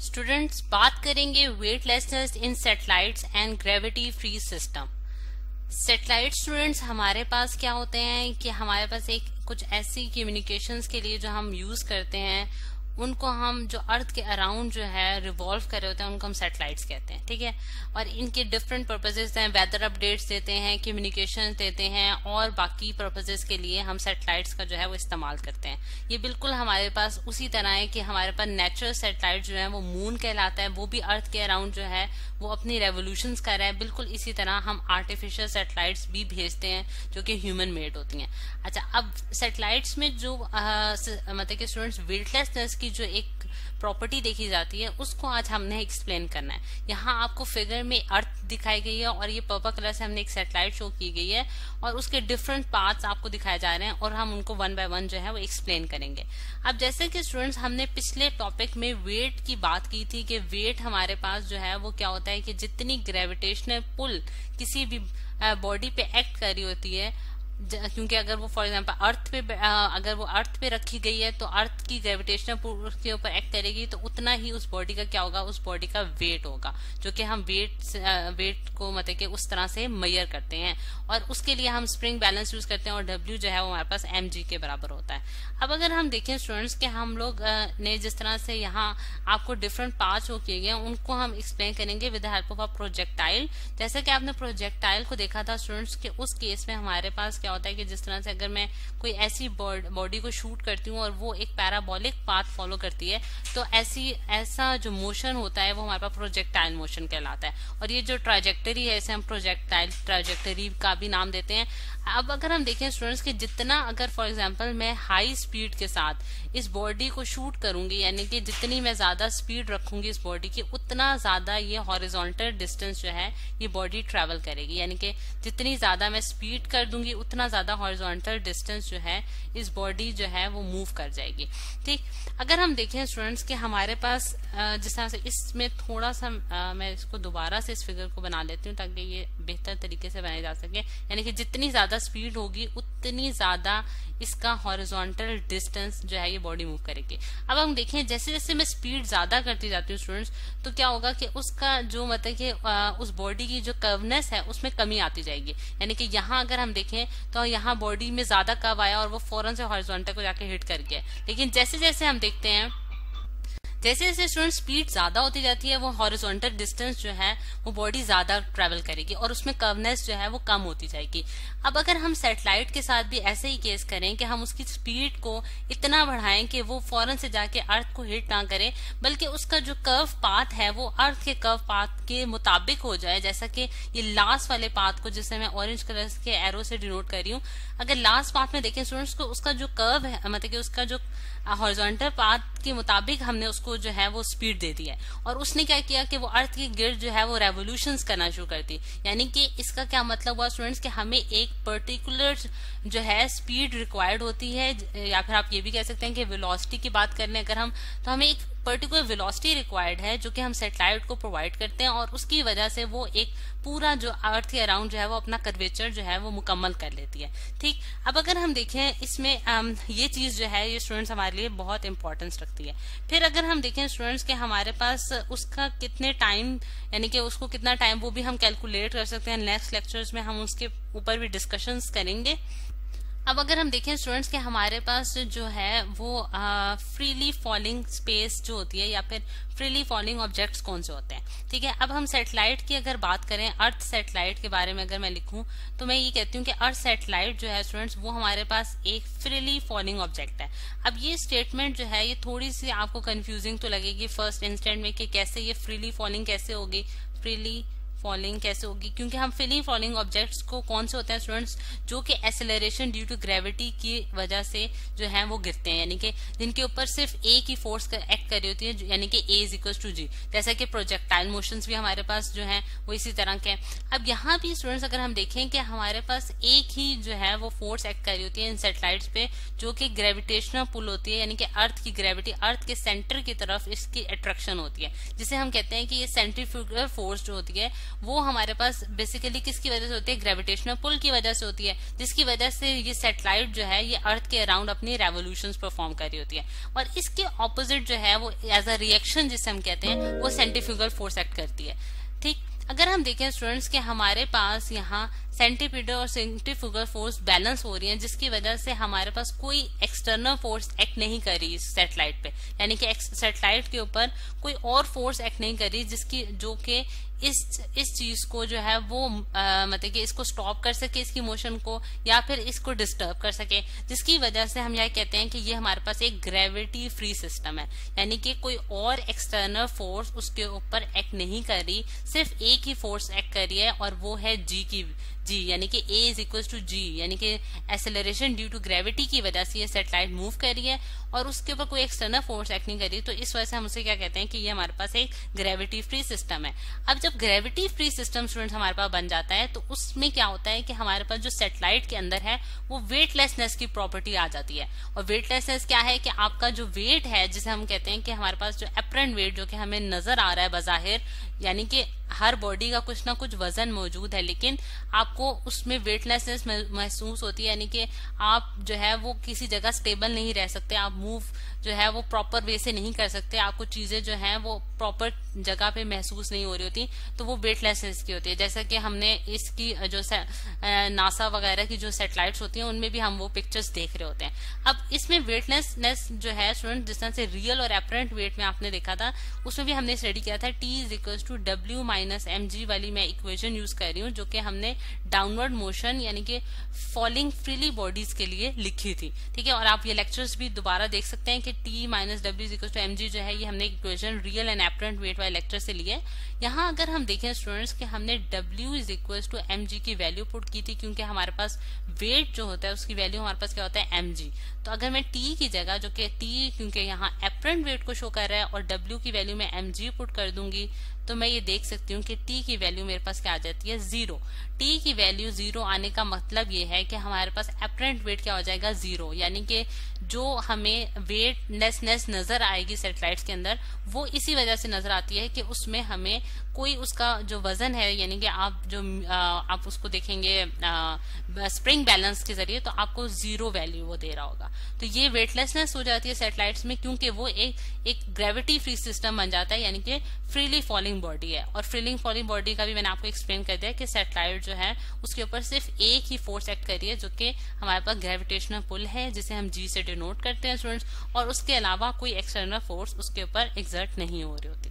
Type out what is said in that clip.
Students बात करेंगे weightlessness in satellites and gravity free system. Satellite students हमारे पास क्या होते हैं कि हमारे पास एक कुछ ऐसी कम्युनिकेशंस के लिए जो हम यूज करते हैं उनको हम जो अर्थ के अराउंड जो है रिवॉल्व कर रहे होते हैं उनको हम सैटेलाइट्स कहते हैं। ठीक है, और इनके डिफरेंट पर्पसेस हैं, वेदर अपडेट्स देते हैं, कम्युनिकेशन देते हैं और बाकी पर्पसेस के लिए हम सैटेलाइट्स का जो है वो इस्तेमाल करते हैं। ये बिल्कुल हमारे पास उसी तरह है कि हमारे पास नेचुरल सैटेलाइट जो है वो मून कहलाता है, वो भी अर्थ के अराउंड जो है वो अपनी रेवोल्यूशंस कर रहा है। बिल्कुल इसी तरह हम आर्टिफिशियल सैटेलाइट्स भी भेजते हैं जो कि ह्यूमन मेड होती हैं। अच्छा, अब सैटेलाइट्स में जो मतलब कि स्टूडेंट्स वेटलेसनेस की जो एक प्रॉपर्टी देखी जाती है उसको आज हमने एक्सप्लेन करना है। यहाँ आपको फिगर में अर्थ दिखाई गई है और ये पर्पल कलर से हमने एक सैटेलाइट शो की गई है और उसके डिफरेंट पार्ट्स आपको दिखाए जा रहे हैं और हम उनको वन बाय वन जो है वो एक्सप्लेन करेंगे। अब जैसे कि स्टूडेंट्स हमने पिछले टॉपिक में वेट की बात की थी कि वेट हमारे पास जो है वो क्या होता है कि जितनी ग्रेविटेशनल पुल किसी भी बॉडी पे एक्ट कर रही होती है, क्योंकि अगर वो फॉर एग्जांपल अगर वो अर्थ पे रखी गई है तो अर्थ की ग्रेविटेशनल पुल के ऊपर एक्ट करेगी तो उतना ही उस बॉडी का क्या होगा, उस बॉडी का वेट होगा, जो कि हम वेट को मतलब कि उस तरह से मेजर करते हैं और उसके लिए हम स्प्रिंग बैलेंस यूज करते हैं और W जो है वो हमारे पास mg के बराबर होता है। अब अगर हम देखें स्टूडेंट्स के हम लोग ने जिस तरह से यहाँ आपको डिफरेंट पार्ट्स शो किए गए उनको हम एक्सप्लेन करेंगे with the help of a projectile. जैसे कि आपने प्रोजेक्टाइल को देखा था स्टूडेंट्स के, उस केस में हमारे पास क्या होता है कि जिस तरह से अगर मैं कोई ऐसी बॉडी को शूट करती हूँ और वो एक पैराबोलिक पाथ फॉलो करती है तो ऐसा जो मोशन होता है वो हमारे पास प्रोजेक्टाइल मोशन कहलाता है और ये जो ट्राजेक्टरी है इसे हम प्रोजेक्टाइल ट्राजेक्टरी का भी नाम देते हैं। अब अगर हम देखें स्टूडेंट्स कि जितना अगर फॉर एग्जांपल मैं हाई स्पीड के साथ इस बॉडी को शूट करूंगी, यानी कि जितनी मैं ज्यादा स्पीड रखूंगी इस बॉडी की उतना ज्यादा ये हॉरिजॉन्टल डिस्टेंस जो है ये बॉडी ट्रेवल करेगी, यानी कि जितनी ज्यादा मैं स्पीड कर दूंगी उतना ज्यादा हॉरिजॉन्टल डिस्टेंस जो है इस बॉडी जो है वो मूव कर जाएगी। ठीक, अगर हम देखें स्टूडेंट्स कि हमारे पास जिस तरह से इसमें थोड़ा सा मैं इसको दोबारा से इस फिगर को बना लेती हूँ ताकि ये बेहतर तरीके से बनाई जा सके, यानी कि जितनी ज्यादा स्पीड होगी उतनी ज्यादा इसका हॉरिजॉन्टल डिस्टेंस जो है ये बॉडी मूव करेगी। अब हम देखें जैसे जैसे मैं स्पीड ज्यादा करती जाती हूँ स्टूडेंट्स तो क्या होगा कि उसका जो मतलब कि उस बॉडी की जो कर्वनेस है उसमें कमी आती जाएगी, यानी कि यहाँ अगर हम देखें तो यहाँ बॉडी में ज्यादा कर्व आया और वो फौरन से हॉरिजॉन्टल को जाके हिट कर गया। लेकिन जैसे जैसे हम देखते हैं जैसे जैसे स्टूडेंट स्पीड ज्यादा होती जाती है वो हॉरिजॉन्टल डिस्टेंस जो है वो बॉडी ज्यादा ट्रेवल करेगी और उसमें कर्वनेस जो है वो कम होती जाएगी। अब अगर हम सैटेलाइट के साथ भी ऐसे ही केस करें कि हम उसकी स्पीड को इतना बढ़ाएं कि वो फौरन से जाके अर्थ को हिट ना करे बल्कि उसका जो कर्व पाथ है वो अर्थ के कर्व पाथ के मुताबिक हो जाए, जैसा कि ये लास्ट वाले पाथ को जिसे मैं ऑरेंज कलर के एरो से डिनोट कर रही हूँ, अगर लास्ट पाथ में देखें स्टूडेंट्स को उसका जो कर्व है मतलब कि उसका जो हॉरिजॉन्टल पाथ के मुताबिक हमने उसको जो है वो स्पीड दे दी है और उसने क्या किया कि वो अर्थ की गिर्द जो है वो रेवोल्यूशंस करना शुरू कर दी। यानी कि इसका क्या मतलब हुआ स्टूडेंट्स कि हमें एक पर्टिकुलर जो है स्पीड रिक्वायर्ड होती है, या फिर आप ये भी कह सकते हैं कि वेलोसिटी की बात कर लें अगर हम, तो हमें एक पर्टिकुलर वेलोसिटी रिक्वायर्ड है जो कि हम सैटेलाइट को प्रोवाइड करते हैं और उसकी वजह से वो एक पूरा जो अर्थ के अराउंड जो है वो अपना कर्वेचर जो है वो मुकम्मल कर लेती है। ठीक, अब अगर हम देखें इसमें ये चीज जो है ये स्टूडेंट्स हमारे लिए बहुत इंपॉर्टेंस रखती है। फिर अगर हम देखें स्टूडेंट्स के हमारे पास उसका कितने टाइम, यानी कि उसको कितना टाइम वो भी हम कैलकुलेट कर सकते हैं। नेक्स्ट लेक्चर्स में हम उसके ऊपर भी डिस्कशंस करेंगे। अब अगर हम देखें स्टूडेंट्स के हमारे पास जो है वो फ्रीली फॉलिंग स्पेस जो होती है या फिर फ्रीली फॉलिंग ऑब्जेक्ट्स कौन से होते हैं। ठीक है, अब हम सैटेलाइट की अगर बात करें, अर्थ सैटेलाइट के बारे में अगर मैं लिखूं तो मैं ये कहती हूँ कि अर्थ सैटेलाइट जो है स्टूडेंट्स वो हमारे पास एक फ्रीली फॉलिंग ऑब्जेक्ट है। अब ये स्टेटमेंट जो है ये थोड़ी सी आपको कंफ्यूजिंग तो लगेगी फर्स्ट इंस्टेंट में कि कैसे ये फ्रीली फॉलिंग कैसे होगी, फ्रीली फॉलिंग कैसे होगी, क्योंकि हम फ्रीली फॉलिंग ऑब्जेक्ट्स को कौन से होते हैं स्टूडेंट्स जो कि एक्सेलरेशन ड्यू टू ग्रेविटी की वजह से जो है वो गिरते हैं, यानी कि जिनके ऊपर सिर्फ एक ही फोर्स एक्ट कर रही होती है, यानी कि A is equal to G। जैसा कि प्रोजेक्टाइल मोशंस भी हमारे पास जो है वो इसी तरह के हैं। अब यहाँ भी स्टूडेंट्स अगर हम देखें कि हमारे पास एक ही जो है वो फोर्स एक्ट कर रही होती है इन सैटेलाइट्स पे जो कि ग्रेविटेशनल पुल होती है, यानी कि अर्थ की ग्रेविटी, अर्थ के सेंटर की तरफ इसकी अट्रैक्शन होती है, जिसे हम कहते हैं कि ये सेंट्रीफ्यूगल फोर्स जो होती है वो हमारे पास बेसिकली किसकी वजह से होती है, ग्रेविटेशनल पुल की वजह से होती है, जिसकी वजह से ये सैटेलाइट जो है ये अर्थ के अराउंड अपनी रेवोल्यूशंस परफॉर्म कर रही होती है। और इसके ऑपोजिट जो है वो एज अ रिएक्शन जिसे हम कहते हैं वो सेंट्रीफ्यूगल फोर्स एक्ट करती है। ठीक, अगर हम देखें स्टूडेंट्स कि हमारे पास यहाँ सेंटीपिटल और सेंट्रीफ्यूगल फोर्स बैलेंस हो रही है, जिसकी वजह से हमारे पास कोई एक्सटर्नल फोर्स एक्ट नहीं कर रही इस सैटेलाइट पे, यानी कि सैटेलाइट के ऊपर कोई और फोर्स एक्ट नहीं कर रही जिसकी जो कि इस चीज को जो है वो मतलब कि इसको स्टॉप कर सके, इसकी मोशन को, या फिर इसको डिस्टर्ब कर सके, जिसकी वजह से हम यह कहते हैं कि ये हमारे पास एक ग्रेविटी फ्री सिस्टम है, यानी कि कोई और एक्सटर्नल फोर्स उसके ऊपर एक्ट नहीं कर रही, सिर्फ एक ही फोर्स एक्ट कर रही है और वो है जी यानी कि A इज इक्वल टू जी, यानी कि एक्सेलरेशन ड्यू टू ग्रेविटी की वजह से ये सैटेलाइट मूव कर रही है और उसके ऊपर कोई एक्सटर्नल फोर्स एक्ट नहीं कर रही। तो इस वजह से हम उसे क्या कहते हैं कि ये हमारे पास एक ग्रेविटी फ्री सिस्टम है। अब जब ग्रेविटी फ्री सिस्टम स्टूडेंट हमारे पास बन जाता है तो उसमें क्या होता है कि हमारे पास जो सैटेलाइट के अंदर है वो वेटलेसनेस की प्रॉपर्टी आ जाती है। और वेटलेसनेस क्या है कि आपका जो वेट है, जिसे हम कहते हैं कि हमारे पास जो अपरेंट वेट जो कि हमें नजर आ रहा है बज़ाहिर, यानी कि हर बॉडी का कुछ ना कुछ वजन मौजूद है, लेकिन आपको उसमें वेटलेसनेस महसूस होती है, यानी कि आप जो है वो किसी जगह स्टेबल नहीं रह सकते, आप मूव जो है वो प्रॉपर वे से नहीं कर सकते, आपको चीजें जो है वो प्रॉपर जगह पे महसूस नहीं हो रही होती, तो वो वेटलेसनेस की होती है। जैसा कि हमने इसकी जो नासा वगैरह की जो सैटेलाइट्स होती हैं उनमें भी हम वो पिक्चर्स देख रहे होते हैं। अब इसमें वेटलेसनेस जो है स्टूडेंट, जिस तरह से रियल और एपरेंट वेट में आपने देखा था, उसमें भी हमने स्टडी किया था T is equal to W minus mg वाली मैं इक्वेशन यूज कर रही हूँ, जो कि हमने डाउनवर्ड मोशन यानी कि फॉलिंग फ्रीली बॉडीज के लिए लिखी थी। ठीक है, और आप ये लेक्चर्स भी दोबारा देख सकते हैं कि T minus W is equal to mg जो है ये हमने equation real and apparent weight वाले लेक्चर से लिए। यहाँ अगर हम देखें स्टूडेंट्स कि हमने W is equal to mg की वैल्यू पुट की थी, क्योंकि हमारे पास वेट जो होता है उसकी वैल्यू हमारे पास क्या होता है mg। तो अगर मैं T की जगह, जो कि T क्योंकि यहाँ एपरेंट वेट को शो कर रहा है, और W की वैल्यू में mg पुट कर दूंगी, तो मैं ये देख सकती हूँ कि T की वैल्यू मेरे पास क्या आ जाती है, 0। T की वैल्यू 0 आने का मतलब ये है कि हमारे पास एपरेंट वेट क्या हो जाएगा, 0, यानी कि जो हमें वेटलेसनेस नजर आएगी सैटेलाइट्स के अंदर वो इसी वजह से नजर आती है कि उसमें हमें कोई उसका जो वजन है, यानी कि आप उसको देखेंगे स्प्रिंग बैलेंस के जरिए, तो आपको 0 वैल्यू वो दे रहा होगा। तो ये वेटलेसनेस हो जाती है सैटेलाइट्स में, क्योंकि वो एक ग्रेविटी फ्री सिस्टम बन जाता है, यानी कि फ्रीली फॉलिंग बॉडी है। और फ्रीली फॉलिंग बॉडी का भी मैंने आपको एक्सप्लेन कर दिया कि सैटेलाइट जो है उसके ऊपर सिर्फ एक ही फोर्स एक्ट कर रही है, जो कि हमारे पास ग्रेविटेशनल पुल है, जिसे हम G से डिनोट करते हैं स्टूडेंट्स, और उसके अलावा कोई एक्सटर्नल फोर्स उसके ऊपर एक्सर्ट नहीं हो रही होती।